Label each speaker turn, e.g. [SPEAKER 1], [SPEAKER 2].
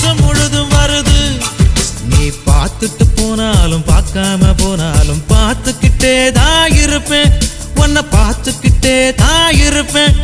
[SPEAKER 1] வருஷம் முழுதும் வருது. நீ பார்த்துட்டு போனாலும் பார்க்காம போனாலும் பார்த்துக்கிட்டே தான் இருப்பேன். உன்னை பார்த்துக்கிட்டே தான் இருப்பேன்.